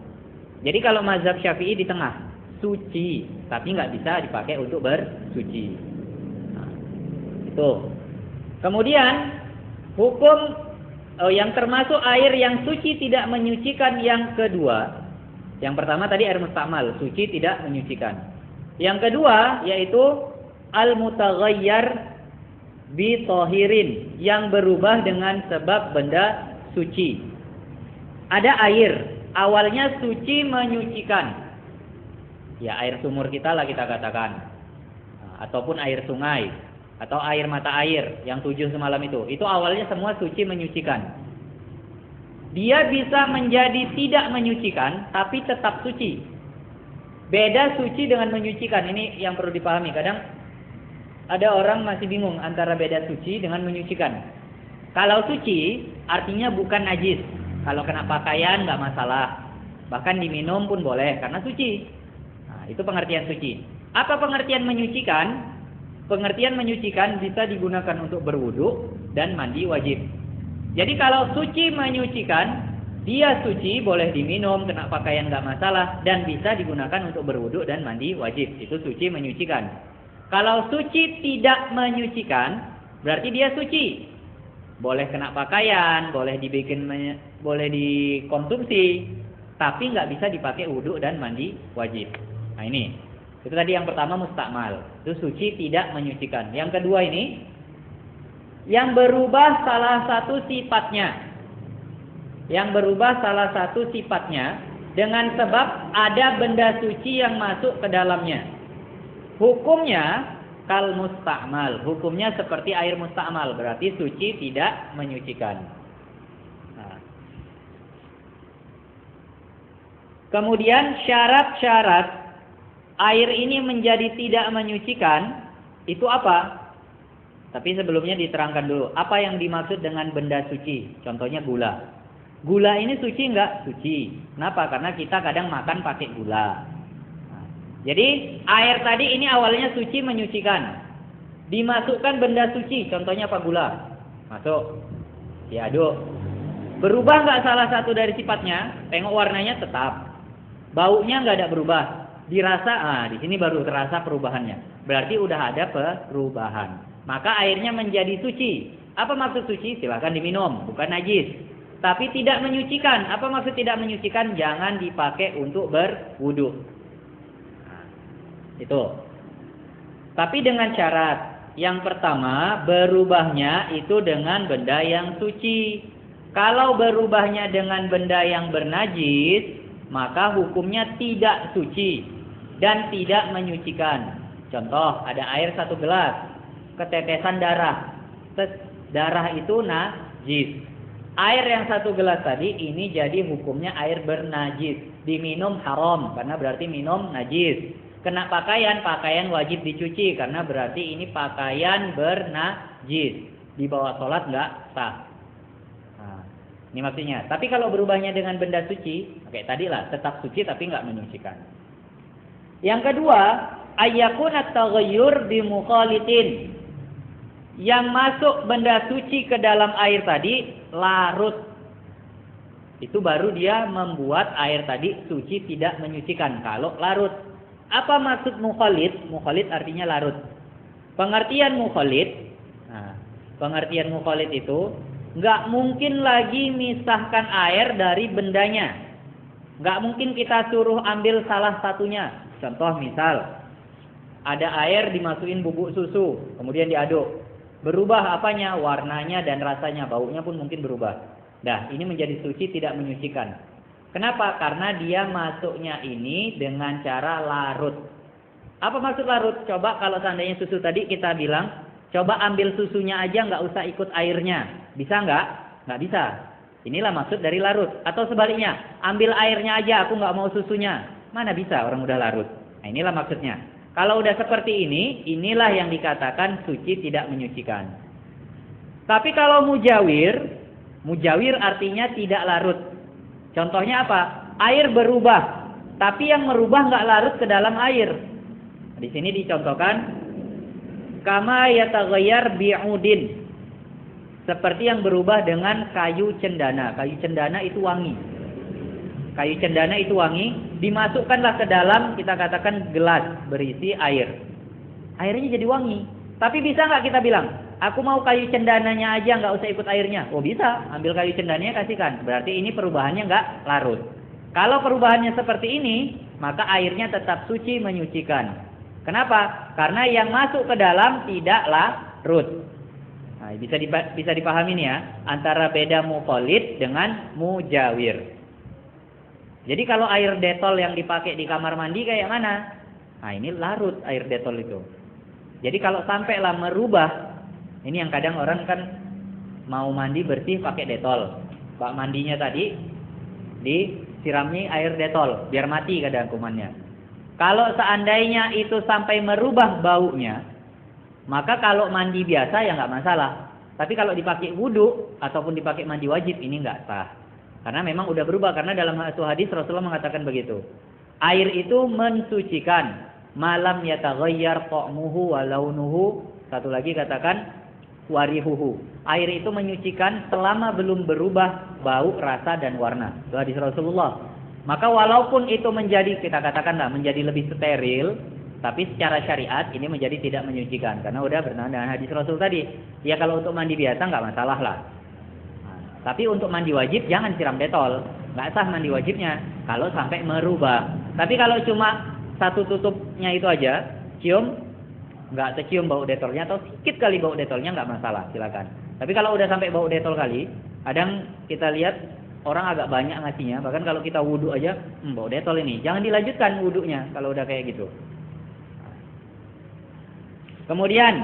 Jadi kalau mazhab Syafi'i di tengah, suci, tapi nggak bisa dipakai untuk bersuci. Nah, itu. Kemudian hukum yang termasuk air yang suci tidak menyucikan yang kedua. Yang pertama tadi air musta'mal, suci tidak menyucikan. Yang kedua yaitu al-mutaghayyar bi tahirin, yang berubah dengan sebab benda suci. Ada air, awalnya suci menyucikan. Ya air sumur kita lah kita katakan. Ataupun air sungai. Atau air mata air yang 7 semalam itu awalnya semua suci menyucikan. Dia bisa menjadi tidak menyucikan tapi tetap suci. Beda suci dengan menyucikan. Ini yang perlu dipahami. Kadang ada orang masih bingung antara beda suci dengan menyucikan. Kalau suci artinya bukan najis. Kalau kena pakaian nggak masalah. Bahkan diminum pun boleh karena suci. Nah, itu pengertian suci. Apa pengertian menyucikan? Pengertian menyucikan bisa digunakan untuk berwudu dan mandi wajib. Jadi kalau suci menyucikan, Dia suci, boleh diminum, kena pakaian nggak masalah, dan bisa digunakan untuk berwudu dan mandi wajib. Itu suci menyucikan. Kalau suci tidak menyucikan, berarti dia suci. Boleh kena pakaian, boleh boleh dikonsumsi, tapi nggak bisa dipakai wudu dan mandi wajib. Nah ini, itu tadi yang pertama mustakmal. Itu suci tidak menyucikan. Yang kedua ini, yang berubah salah satu sifatnya. Yang berubah salah satu sifatnya dengan sebab ada benda suci yang masuk ke dalamnya. Hukumnya kal mustakmal. Hukumnya seperti air mustakmal. Berarti suci tidak menyucikan. Nah. Kemudian syarat-syarat air ini menjadi tidak menyucikan. Itu apa? Tapi sebelumnya diterangkan dulu. Apa yang dimaksud dengan benda suci? Contohnya gula. Gula ini suci enggak? Suci. Kenapa? Karena kita kadang makan pakai gula. Nah, jadi air tadi ini awalnya suci menyucikan. Dimasukkan benda suci. Contohnya apa? Gula. Masuk. Diaduk. Berubah enggak salah satu dari sifatnya? Tengok warnanya tetap. Baunya enggak ada berubah. Dirasa, di sini baru terasa perubahannya. Berarti udah ada perubahan. Maka airnya menjadi suci. Apa maksud suci? Silakan diminum, bukan najis. Tapi tidak menyucikan. Apa maksud tidak menyucikan? Jangan dipakai untuk berwudu. Nah, itu. Tapi dengan syarat. Yang pertama, berubahnya itu dengan benda yang suci. Kalau berubahnya dengan benda yang bernajis, maka hukumnya tidak suci dan tidak menyucikan. Contoh, ada air 1 gelas. Ketetesan darah. Darah itu najis. Air yang 1 gelas tadi ini jadi hukumnya air bernajis. Diminum haram karena berarti minum najis. Kena pakaian, pakaian wajib dicuci karena berarti ini pakaian bernajis. Dibawa sholat nggak sah. Nah, ini maksudnya. Tapi kalau berubahnya dengan benda suci, kayak tadi lah, tetap suci tapi nggak menyucikan. Yang kedua, ayyakun at-taghayyur bi mukhalitin. Yang masuk benda suci ke dalam air tadi larut. Itu baru dia membuat air tadi suci tidak menyucikan kalau larut. Apa maksud mukhalid? Mukhalid artinya larut. Pengertian mukhalid, pengertian mukhalid itu nggak mungkin lagi misahkan air dari bendanya. Nggak mungkin kita suruh ambil salah satunya. Contoh misal ada air dimasukin bubuk susu, kemudian diaduk. Berubah apanya? Warnanya dan rasanya, baunya pun mungkin berubah. Nah, ini menjadi suci tidak menyucikan. Kenapa? Karena dia masuknya ini dengan cara larut. Apa maksud larut? Coba kalau seandainya susu tadi kita bilang, coba ambil susunya aja nggak usah ikut airnya. Bisa nggak? Nggak bisa. Inilah maksud dari larut. Atau sebaliknya, ambil airnya aja, aku nggak mau susunya. Mana bisa orang udah larut. Nah, inilah maksudnya. Kalau udah seperti ini, inilah yang dikatakan suci tidak menyucikan. Tapi kalau mujawir artinya tidak larut. Contohnya apa? Air berubah, tapi yang merubah nggak larut ke dalam air. Di sini dicontohkan, kama yataghayyar bi'udin. Seperti yang berubah dengan kayu cendana. Kayu cendana itu wangi. Kayu cendana itu wangi, dimasukkanlah ke dalam, kita katakan gelas berisi air. Airnya jadi wangi. Tapi bisa nggak kita bilang, aku mau kayu cendananya aja, nggak usah ikut airnya? Oh bisa, ambil kayu cendananya kasihkan. Berarti ini perubahannya nggak larut. Kalau perubahannya seperti ini, maka airnya tetap suci menyucikan. Kenapa? Karena yang masuk ke dalam tidak larut. Nah, bisa dipahami nih ya, antara beda mukhalid dengan mujawir. Jadi kalau air detol yang dipakai di kamar mandi kayak mana? Nah, ini larut air detol itu. Jadi kalau sampailah merubah, ini yang kadang orang kan mau mandi bersih pakai detol. Bak mandinya tadi disiramnya air detol biar mati kadang kumannya. Kalau seandainya itu sampai merubah baunya, maka kalau mandi biasa ya nggak masalah. Tapi kalau dipakai wudu ataupun dipakai mandi wajib ini nggak sah. Karena memang udah berubah, karena dalam satu hadis Rasulullah mengatakan begitu. Air itu mensucikan, malam yataghayyar ta'muhu wa launuhu. Satu lagi katakan warihuhu. Air itu menyucikan selama belum berubah bau, rasa dan warna. Itu hadis Rasulullah. Maka walaupun itu menjadi, kita katakanlah menjadi lebih steril, tapi secara syariat ini menjadi tidak menyucikan karena udah bertentangan dengan hadis Rasul tadi. Ya kalau untuk mandi biasa nggak masalah lah. Nah, tapi untuk mandi wajib jangan siram detol, nggak sah mandi wajibnya kalau sampai merubah. Tapi kalau cuma satu tutupnya itu aja, cium, nggak kecium bau detolnya atau sedikit kali bau detolnya nggak masalah, silakan. Tapi kalau udah sampai bau detol kali, kadang kita lihat orang agak banyak ngasihnya, bahkan kalau kita wudhu aja, bau detol ini, jangan dilanjutkan wudhunya kalau udah kayak gitu. Kemudian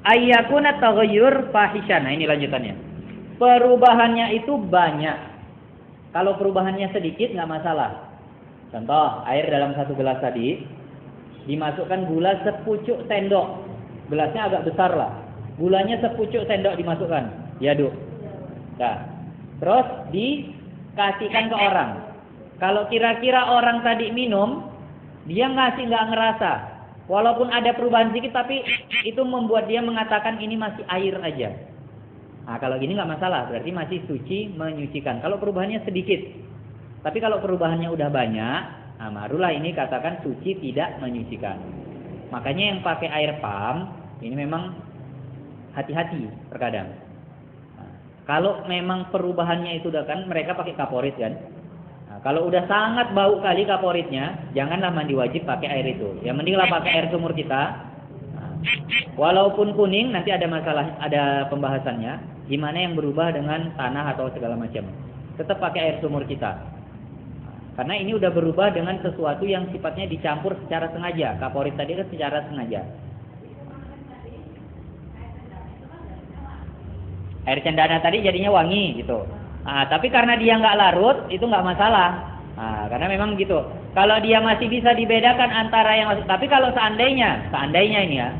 ayyakuna taghayyur fahishan. Nah, ini lanjutannya. Perubahannya itu banyak. Kalau perubahannya sedikit nggak masalah. Contoh, air dalam satu gelas tadi dimasukkan gula sepucuk sendok. Gelasnya agak besar lah. Gulanya sepucuk sendok dimasukkan, diaduk. Nah, terus dikasihkan ke orang. Kalau kira-kira orang tadi minum, dia ngasih nggak ngerasa. Walaupun ada perubahan sedikit, tapi itu membuat dia mengatakan ini masih air aja. Nah, kalau gini nggak masalah, berarti masih suci menyucikan. Kalau perubahannya sedikit, tapi kalau perubahannya udah banyak, nah barulah ini katakan suci tidak menyucikan. Makanya yang pakai air pam ini memang hati-hati terkadang. Nah, kalau memang perubahannya itu udah kan mereka pakai kaporit kan. Nah, kalau udah sangat bau kali kaporitnya, janganlah mandi wajib pakai air itu. Ya mendinglah pakai air sumur kita. Nah, walaupun kuning nanti ada masalah, ada pembahasannya. Gimana yang berubah dengan tanah atau segala macam. Tetap pakai air sumur kita. Karena ini udah berubah dengan sesuatu yang sifatnya dicampur secara sengaja. Kaporit tadi kan secara sengaja. Air cendana tadi jadinya wangi gitu. Nah, tapi karena dia nggak larut, itu nggak masalah. Nah, karena memang gitu. Kalau dia masih bisa dibedakan antara yang masuk. Tapi kalau seandainya ini ya.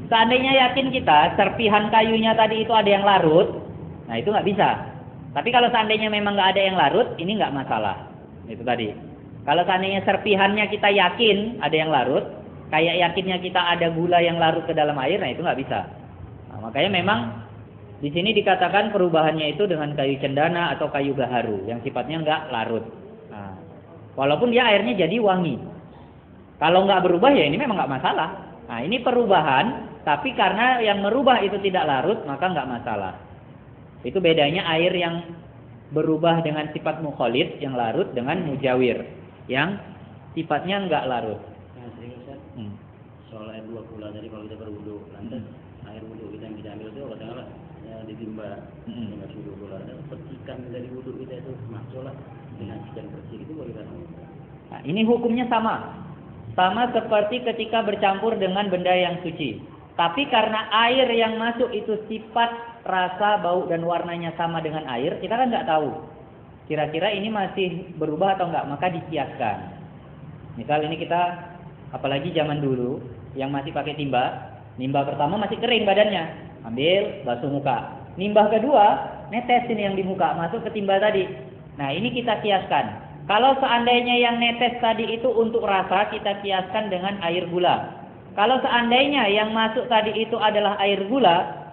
Seandainya yakin kita serpihan kayunya tadi itu ada yang larut. Nah, itu nggak bisa. Tapi kalau seandainya memang nggak ada yang larut, ini nggak masalah. Itu tadi. Kalau seandainya serpihannya kita yakin ada yang larut, kayak yakinnya kita ada gula yang larut ke dalam air, nah itu nggak bisa. Nah, makanya memang di sini dikatakan perubahannya itu dengan kayu cendana atau kayu gaharu yang sifatnya nggak larut. Nah, walaupun dia airnya jadi wangi. Kalau nggak berubah ya ini memang nggak masalah. Nah, ini perubahan, tapi karena yang merubah itu tidak larut, maka nggak masalah. Itu bedanya air yang berubah dengan sifat mukhalid yang larut dengan mujawir yang sifatnya enggak larut. Yang sering Ustaz, soal air 2 kula tadi kalau kita berwudu, lantas air wudu kita yang kita ambil itu katakanlah ya ditimba dengan suhu kula, petikan dari wudu kita itu masuklah dengan sekian bersih itu bagaimana? Nah, ini hukumnya sama seperti ketika bercampur dengan benda yang suci. Tapi karena air yang masuk itu sifat, rasa, bau, dan warnanya sama dengan air, kita kan nggak tahu. Kira-kira ini masih berubah atau nggak, maka dikiaskan. Misal ini kita, apalagi zaman dulu, yang masih pakai timba, nimba pertama masih kering badannya, ambil, basuh muka. Nimba kedua, netes ini yang di muka, masuk ke timba tadi. Nah ini kita kiaskan. Kalau seandainya yang netes tadi itu untuk rasa, kita kiaskan dengan air gula. Kalau seandainya yang masuk tadi itu adalah air gula,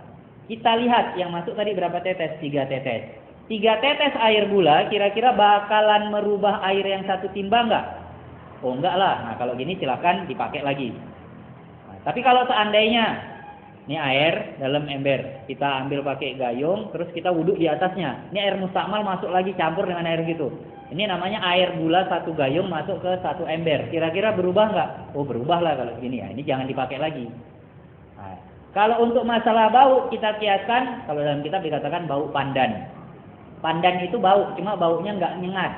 kita lihat yang masuk tadi berapa tetes? 3 tetes. 3 tetes air gula kira-kira bakalan merubah air yang satu timba enggak? Oh enggak lah. Nah kalau gini silakan dipakai lagi. Nah, tapi kalau seandainya ini air dalam ember, kita ambil pakai gayung, terus kita wudhu di atasnya. Ini air mustakmal masuk lagi campur dengan air gitu. Ini namanya air gula 1 gayung masuk ke 1 ember. Kira-kira berubah nggak? Oh berubah lah kalau gini ya. Ini jangan dipakai lagi. Nah, kalau untuk masalah bau kita kiaskan, kalau dalam kitab dikatakan bau pandan. Pandan itu bau, cuma baunya nggak nyengat.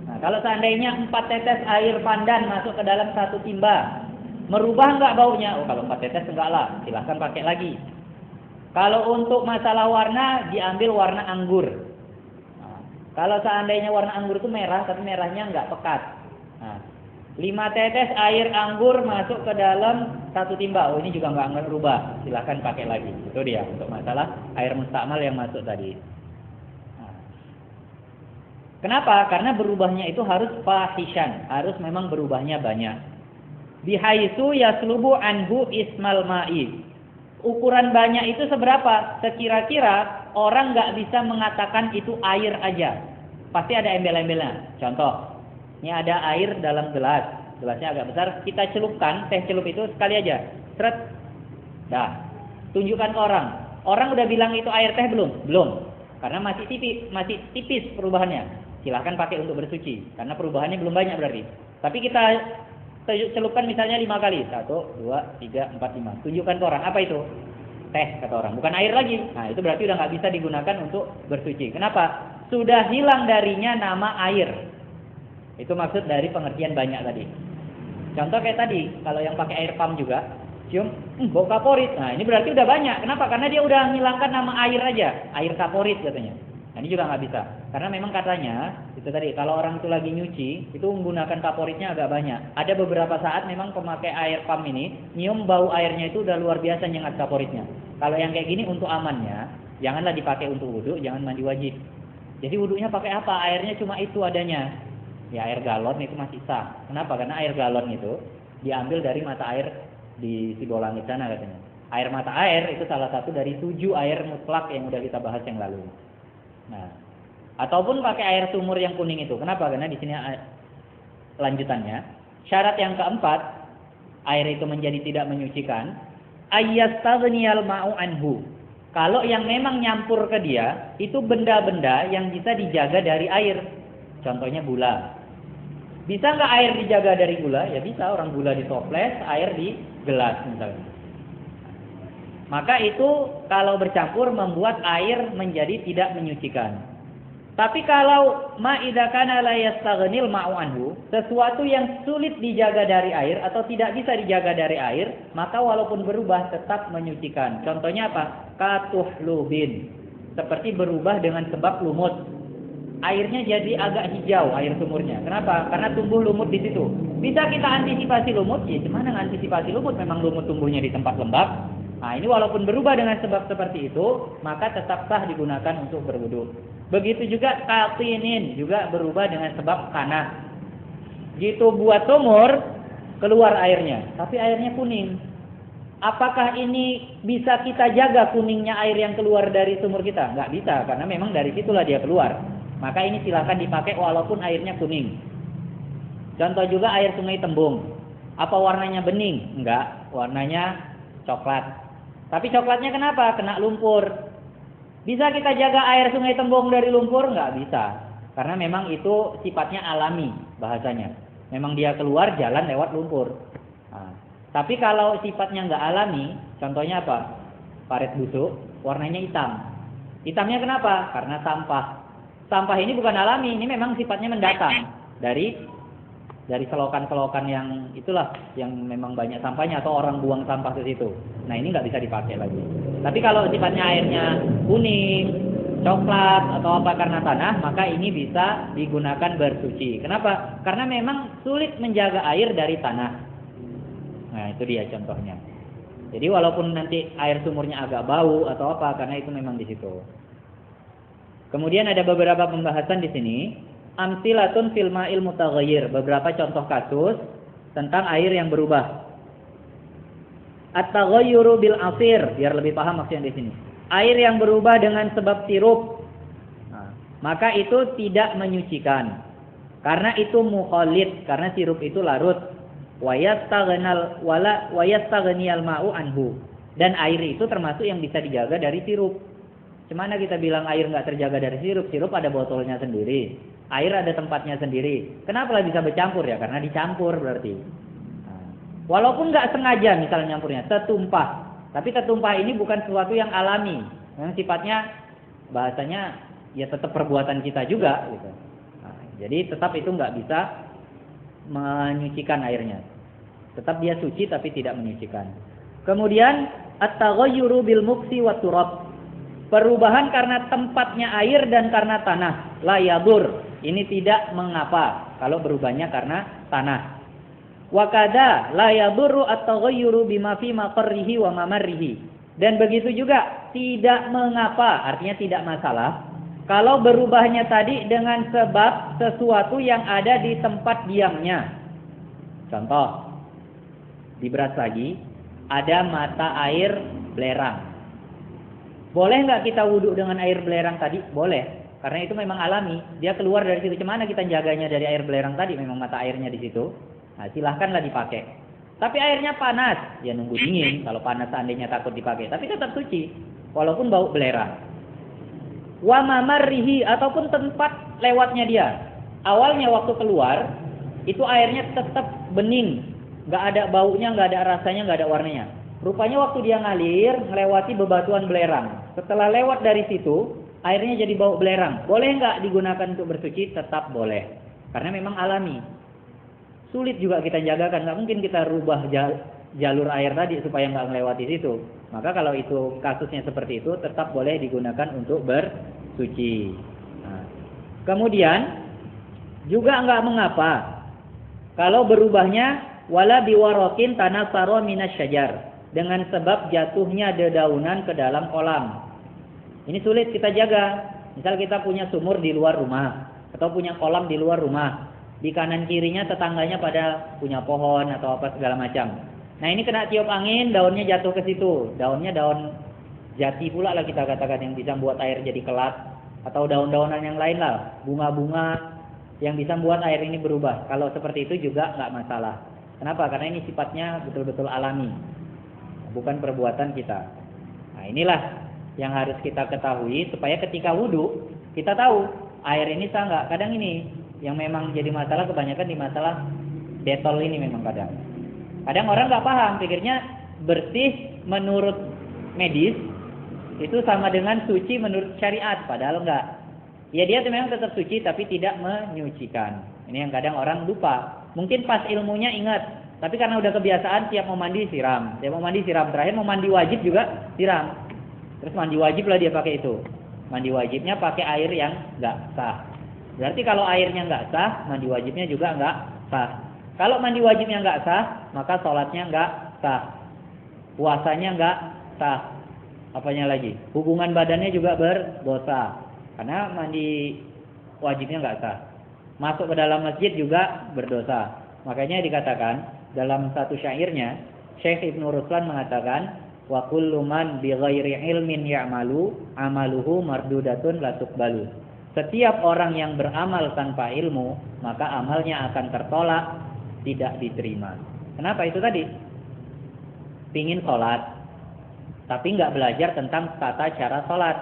Nah, kalau seandainya 4 tetes air pandan masuk ke dalam 1 timba, merubah nggak baunya? Oh kalau 4 tetes enggak lah, silahkan pakai lagi. Kalau untuk masalah warna, diambil warna anggur. Kalau seandainya warna anggur itu merah, tapi merahnya nggak pekat. Nah, 5 tetes air anggur masuk ke dalam 1 timba. Oh, ini juga nggak berubah. Silahkan pakai lagi. Itu dia untuk masalah air mustakmal yang masuk tadi. Nah. Kenapa? Karena berubahnya itu harus fahishan. Harus memang berubahnya banyak. Bihaitsu yaslubu anhu ismal ma'i. ukuran banyak itu seberapa? Sekira-kira orang nggak bisa mengatakan itu air aja. Pasti ada embel-embelnya. Contoh, ini ada air dalam gelas. Gelasnya agak besar. Kita celupkan, teh celup itu sekali aja. Seret. Dah. Tunjukkan ke orang. Orang udah bilang itu air teh belum? Belum. Karena masih tipis perubahannya. Silahkan pakai untuk bersuci. Karena perubahannya belum banyak berarti. Tapi kita celupkan misalnya 5 kali. 1, 2, 3, 4, 5. Tunjukkan ke orang. Apa itu? Teh, kata orang. Bukan air lagi. Nah, itu berarti udah nggak bisa digunakan untuk bersuci. Kenapa? Sudah hilang darinya nama air. Itu maksud dari pengertian banyak tadi. Contoh kayak tadi. Kalau yang pakai air pump juga. Cium, bau kaporit. Nah, ini berarti udah banyak. Kenapa? Karena dia udah menghilangkan nama air aja. Air kaporit katanya. Nah, ini juga nggak bisa. Karena memang katanya, itu tadi, kalau orang itu lagi nyuci, itu menggunakan kaporitnya agak banyak. Ada beberapa saat memang pemakai air pump ini, nyium bau airnya itu udah luar biasa nyengat kaporitnya. Kalau yang kayak gini untuk amannya, janganlah dipakai untuk wudhu, jangan mandi wajib. Jadi wudhunya pakai apa? Airnya cuma itu adanya. Ya, air galon itu masih sah. Kenapa? Karena air galon itu diambil dari mata air di Sibolangit sana katanya. Air mata air itu salah satu dari 7 air mutlak yang udah kita bahas yang lalu. Nah, ataupun pakai air sumur yang kuning itu. Kenapa? Karena di sini lanjutannya. Syarat yang keempat, air itu menjadi tidak menyucikan. Ayyastaghniyal ma'u anhu. Kalau yang memang nyampur ke dia, itu benda-benda yang bisa dijaga dari air. Contohnya gula. Bisa nggak air dijaga dari gula? Ya bisa, orang gula di toples, air di gelas misalnya. Maka itu kalau bercampur membuat air menjadi tidak menyucikan. Tapi kalau ma idza kana la yastaghnil ma'u anhu, sesuatu yang sulit dijaga dari air atau tidak bisa dijaga dari air, maka walaupun berubah tetap menyucikan. Contohnya apa? Katuhlubin. Seperti berubah dengan sebab lumut. Airnya jadi agak hijau air sumurnya. Kenapa? Karena tumbuh lumut di situ. Bisa kita antisipasi lumut? Ya, gimana antisipasi lumut? Memang lumut tumbuhnya di tempat lembab. Nah, ini walaupun berubah dengan sebab seperti itu, maka tetap sah digunakan untuk berwudu. Begitu juga katinin juga berubah dengan sebab tanah. Gitu buat sumur, keluar airnya, tapi airnya kuning. Apakah ini bisa kita jaga kuningnya air yang keluar dari sumur kita? Nggak bisa, karena memang dari situlah dia keluar. Maka ini silahkan dipakai walaupun airnya kuning. Contoh juga air sungai Tembung. Apa warnanya bening? Enggak, warnanya coklat. Tapi coklatnya kenapa? Kena lumpur. Bisa kita jaga air sungai Tembung dari lumpur? Enggak bisa. Karena memang itu sifatnya alami bahasanya. Memang dia keluar jalan lewat lumpur. Nah, tapi kalau sifatnya enggak alami, contohnya apa? Paret busuk, warnanya hitam. Hitamnya kenapa? Karena sampah. Sampah ini bukan alami, ini memang sifatnya mendatang dari selokan-selokan yang itulah, yang memang banyak sampahnya atau orang buang sampah ke situ. Nah, ini nggak bisa dipakai lagi. Tapi kalau sifatnya airnya kuning, coklat atau apa karena tanah, maka ini bisa digunakan bersuci. Kenapa? Karena memang sulit menjaga air dari tanah. Nah, itu dia contohnya. Jadi walaupun nanti air sumurnya agak bau atau apa, karena itu memang di situ. Kemudian ada beberapa pembahasan di sini. Amsilatun fil ma'il mutaghayyir, beberapa contoh kasus tentang air yang berubah. At-taghayyuru bil asir, biar lebih paham maksudnya di sini. Air yang berubah dengan sebab sirup. Nah, maka itu tidak menyucikan. Karena itu mukhalid, karena sirup itu larut. Wa yastaghniyal ma'u anhu. Dan air itu termasuk yang bisa dijaga dari sirup. Cemana kita bilang air nggak terjaga dari sirup? Sirup ada botolnya sendiri, air ada tempatnya sendiri. Kenapa lah bisa bercampur ya? Karena dicampur berarti. Nah, walaupun nggak sengaja misalnya nyampurnya, tertumpah. Tapi tertumpah ini bukan sesuatu yang alami, yang sifatnya bahasanya ya tetap perbuatan kita juga gitu. Nah, jadi tetap itu nggak bisa menyucikan airnya. Tetap dia suci tapi tidak menyucikan. Kemudian at-taghayyuru bil muksi wa turab. Perubahan karena tempatnya air dan karena tanah. La yadur. Ini tidak mengapa kalau berubahnya karena tanah. Wa kada la yadurru at-taghayyuru bima fi maqarrihi wa mamarrihi. Dan begitu juga tidak mengapa, artinya tidak masalah kalau berubahnya tadi dengan sebab sesuatu yang ada di tempat diamnya. Contoh, diberas lagi, ada mata air belerang. Boleh nggak kita wudhu dengan air belerang tadi? Boleh, karena itu memang alami. Dia keluar dari situ. Gimana kita jaganya dari air belerang tadi? Memang mata airnya di situ. Nah, silahkanlah dipakai. Tapi airnya panas, ya nunggu dingin. Kalau panas seandainya takut dipakai, tapi tetap suci, walaupun bau belerang. Wa mamarrihi, ataupun tempat lewatnya dia. Awalnya waktu keluar, itu airnya tetap bening, nggak ada baunya, nggak ada rasanya, nggak ada warnanya. Rupanya waktu dia ngalir, melewati bebatuan belerang. Setelah lewat dari situ, airnya jadi bau belerang. Boleh nggak digunakan untuk bersuci? Tetap boleh, karena memang alami. Sulit juga kita jagakan, nggak mungkin kita rubah jalur air tadi supaya nggak melewati situ. Maka kalau itu kasusnya seperti itu, tetap boleh digunakan untuk bersuci. Nah, kemudian juga nggak mengapa kalau berubahnya wala biwarokin tanasaro minasyajar, dengan sebab jatuhnya dedaunan ke dalam kolam. Ini sulit kita jaga. Misal kita punya sumur di luar rumah atau punya kolam di luar rumah, di kanan kirinya tetangganya pada punya pohon atau apa segala macam. Nah, ini kena tiup angin, daunnya jatuh ke situ. Daunnya daun jati pula lah kita katakan, yang bisa buat air jadi kelat, atau daun-daunan yang lain lah, bunga-bunga yang bisa buat air ini berubah. Kalau seperti itu juga nggak masalah. Kenapa? Karena ini sifatnya betul-betul alami, bukan perbuatan kita. Nah, inilah yang harus kita ketahui supaya ketika wudhu kita tahu air ini sah nggak. Kadang ini yang memang jadi masalah, kebanyakan di masalah detol ini memang kadang orang nggak paham, pikirnya bersih menurut medis itu sama dengan suci menurut syariat, padahal enggak. Ya dia memang tetap suci tapi tidak menyucikan. Ini yang kadang orang lupa. Mungkin pas ilmunya ingat, tapi karena udah kebiasaan tiap mau mandi siram, terakhir mau mandi wajib juga siram. Terus mandi wajib lah dia pakai itu. Mandi wajibnya pakai air yang enggak sah. Berarti kalau airnya enggak sah, mandi wajibnya juga enggak sah. Kalau mandi wajibnya enggak sah, maka sholatnya enggak sah. Puasanya enggak sah. Apanya lagi? Hubungan badannya juga berdosa. Karena mandi wajibnya enggak sah. Masuk ke dalam masjid juga berdosa. Makanya dikatakan dalam satu syairnya, Syekh Ibnu Ruslan mengatakan, wa kullu man bi ghairi ilmin ya'malu amaluhu mardudatun la tuqbalu. Setiap orang yang beramal tanpa ilmu, maka amalnya akan tertolak, tidak diterima. Kenapa? Itu tadi pingin sholat tapi nggak belajar tentang tata cara sholat,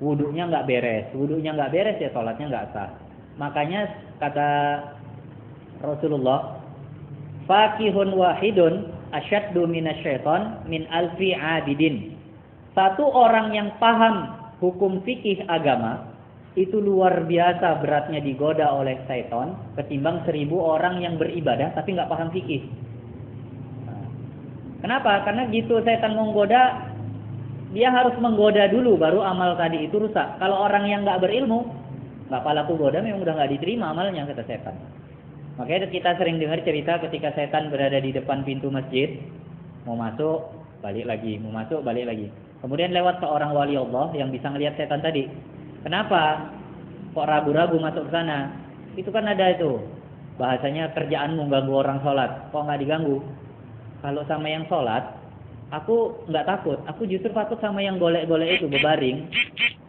wudunya nggak beres, ya sholatnya nggak sah. Makanya kata Rasulullah, fakihun wahidun asyaddu minasyaiton min alfi abidin. Satu orang yang paham hukum fikih agama itu luar biasa beratnya digoda oleh syaitan ketimbang 1000 orang yang beribadah tapi nggak paham fikih. Nah, kenapa? Karena gitu syaitan menggoda, dia harus menggoda dulu baru amal tadi itu rusak. Kalau orang yang nggak berilmu, nggak laku goda, memang udah nggak diterima amalnya, kata syaitan. Makanya kita sering dengar cerita ketika syaitan berada di depan pintu masjid, mau masuk balik lagi, mau masuk balik lagi. Kemudian lewat seorang wali Allah yang bisa ngelihat syaitan tadi. Kenapa kok ragu-ragu masuk ke sana? Itu kan ada itu bahasanya, kerjaanmu ganggu orang sholat, kok nggak diganggu? Kalau sama yang sholat, aku nggak takut. Aku justru takut sama yang golek-golek itu berbaring.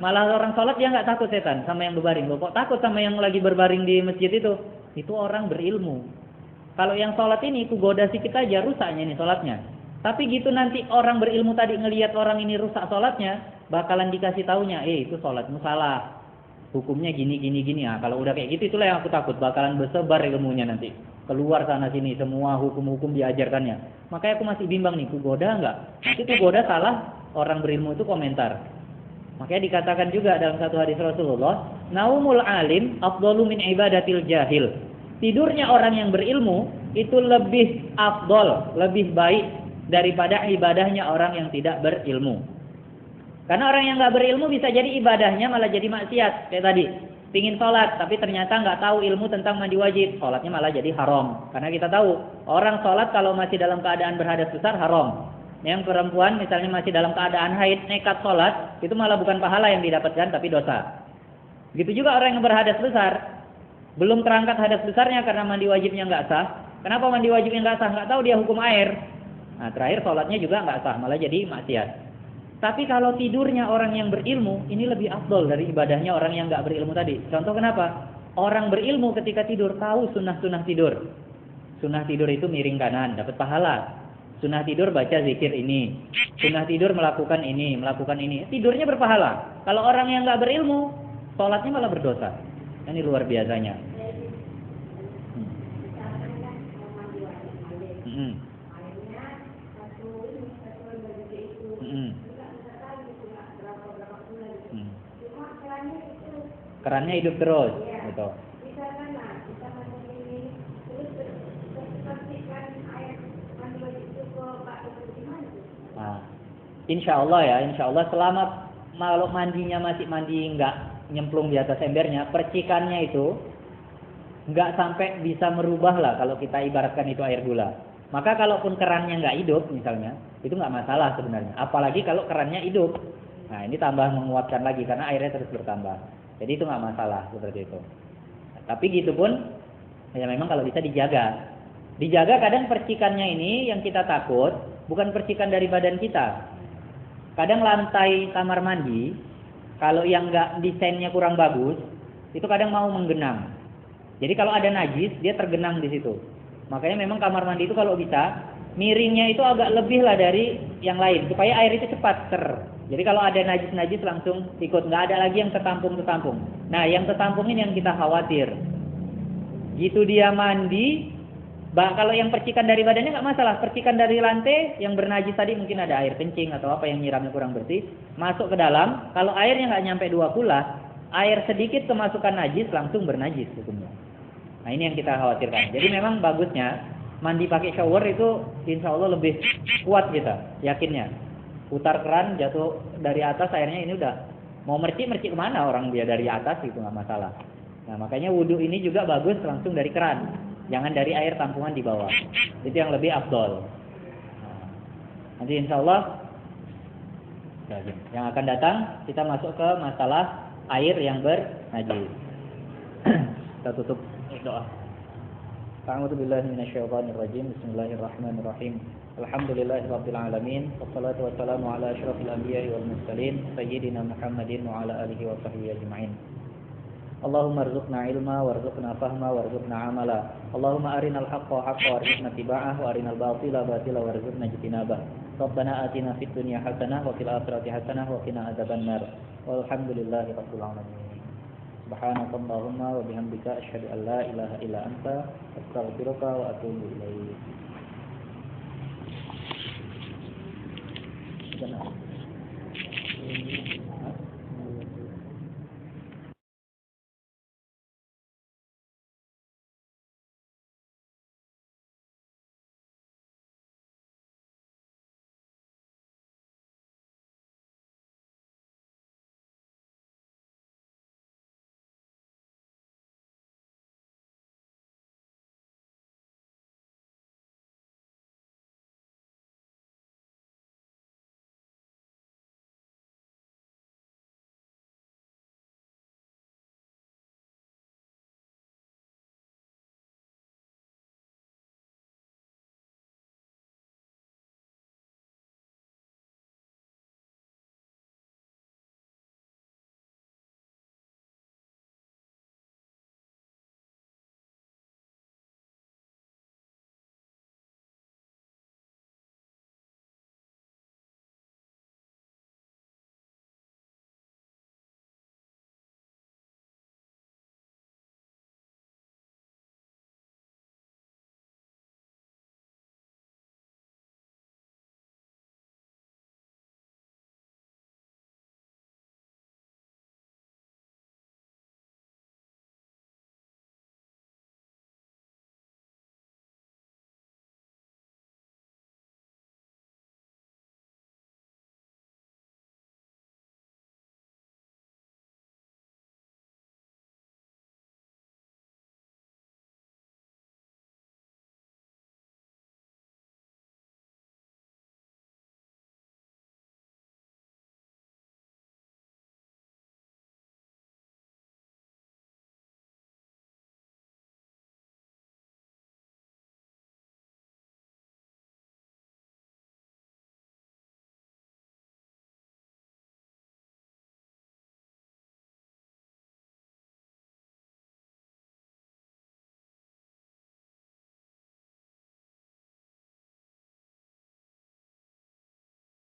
Malah orang sholat dia nggak takut setan sama yang berbaring. Kok takut sama yang lagi berbaring di masjid itu? Itu orang berilmu. Kalau yang sholat ini ku goda sedikit aja rusaknya nih sholatnya. Tapi gitu nanti orang berilmu tadi ngelihat orang ini rusak sholatnya, bakalan dikasih taunya, itu sholatmu salah, hukumnya gini. Nah, kalau udah kayak gitu, itulah yang aku takut, bakalan bersebar ilmunya nanti, keluar sana sini semua hukum-hukum diajarkannya. Makanya aku masih bimbang nih, ku goda enggak? Nanti ku goda salah, orang berilmu itu komentar. Makanya dikatakan juga dalam satu hadis Rasulullah, naumul alim afdalu min ibadatil jahil. Tidurnya orang yang berilmu itu lebih afdol, lebih baik daripada ibadahnya orang yang tidak berilmu. Karena orang yang nggak berilmu bisa jadi ibadahnya malah jadi maksiat. Kayak tadi, pingin sholat tapi ternyata nggak tahu ilmu tentang mandi wajib, sholatnya malah jadi haram. Karena kita tahu orang sholat kalau masih dalam keadaan berhadas besar haram. Yang perempuan misalnya masih dalam keadaan haid nekat sholat, itu malah bukan pahala yang didapatkan tapi dosa. Begitu juga orang yang berhadas besar, belum terangkat hadas besarnya karena mandi wajibnya nggak sah. Kenapa mandi wajibnya nggak sah? Nggak tahu dia hukum air. Nah, terakhir sholatnya juga nggak sah, malah jadi maksiat. Tapi kalau tidurnya orang yang berilmu, ini lebih afdol dari ibadahnya orang yang nggak berilmu tadi. Contoh kenapa? Orang berilmu ketika tidur tahu sunnah-sunnah tidur. Sunnah tidur itu miring kanan, dapat pahala. Sunnah tidur baca zikir ini. Sunnah tidur melakukan ini, melakukan ini. Tidurnya berpahala. Kalau orang yang nggak berilmu, sholatnya malah berdosa. Ini luar biasanya. Kerannya hidup terus, gitu. Nah, insya Allah selama kalau mandinya masih mandi nggak nyemplung di atas embernya, percikannya itu nggak sampai bisa merubah lah kalau kita ibaratkan itu air gula. Maka kalaupun kerannya nggak hidup misalnya, itu nggak masalah sebenarnya. Apalagi kalau kerannya hidup. Nah, ini tambah menguatkan lagi karena airnya terus bertambah. Jadi itu nggak masalah seperti itu. Tapi gitu pun, ya memang kalau bisa dijaga. Dijaga kadang percikannya ini yang kita takut bukan percikan dari badan kita. Kadang lantai kamar mandi, kalau yang nggak desainnya kurang bagus, itu kadang mau menggenang. Jadi kalau ada najis, dia tergenang di situ. Makanya memang kamar mandi itu kalau bisa, miringnya itu agak lebih lah dari yang lain, supaya air itu cepat Jadi kalau ada najis-najis langsung ikut, nggak ada lagi yang tertampung. Nah, yang tertampung ini yang kita khawatir. Gitu dia mandi, kalau yang percikan dari badannya nggak masalah. Percikan dari lantai yang bernajis tadi mungkin ada air kencing atau apa yang nyiramnya kurang bersih, masuk ke dalam. Kalau airnya nggak nyampe 2 kula, air sedikit kemasukan najis langsung bernajis hukumnya. Nah, ini yang kita khawatirkan. Jadi memang bagusnya mandi pakai shower itu insya Allah lebih kuat kita yakinnya. Putar keran jatuh dari atas airnya ini udah mau mercik kemana orang dia dari atas itu nggak masalah. Nah, makanya wudhu ini juga bagus langsung dari keran, jangan dari air tampungan di bawah. Itu yang lebih afdol. Nah, nanti insya Allah yang akan datang kita masuk ke masalah air yang bernajis. Kita tutup doa. A'udzu billahi minasyaitonir rajim. Bismillahirrahmanirrahim. Alhamdulillahirabbil alamin. Wassalatu wassalamu ala asyrofil anbiya'i wal mursalin sayyidina Muhammadin wa ala alihi wa sahbihi ajma'in. Allahumma arzuqna ilma warzuqna fahma warzuqna amala. Allahumma arinal haqqa haqqan warzuqna tiba'ah wa arinal batila batila warzuqna ijtinabah. Rabbana atina fid dunya hasanah wa fil akhirati hasanah wa qina adzabannar. Walhamdulillahirabbil alamin. Subhanakallahumma wa bihamdika asyhadu an la ilaha illa anta astaghfiruka wa atubu ilaik.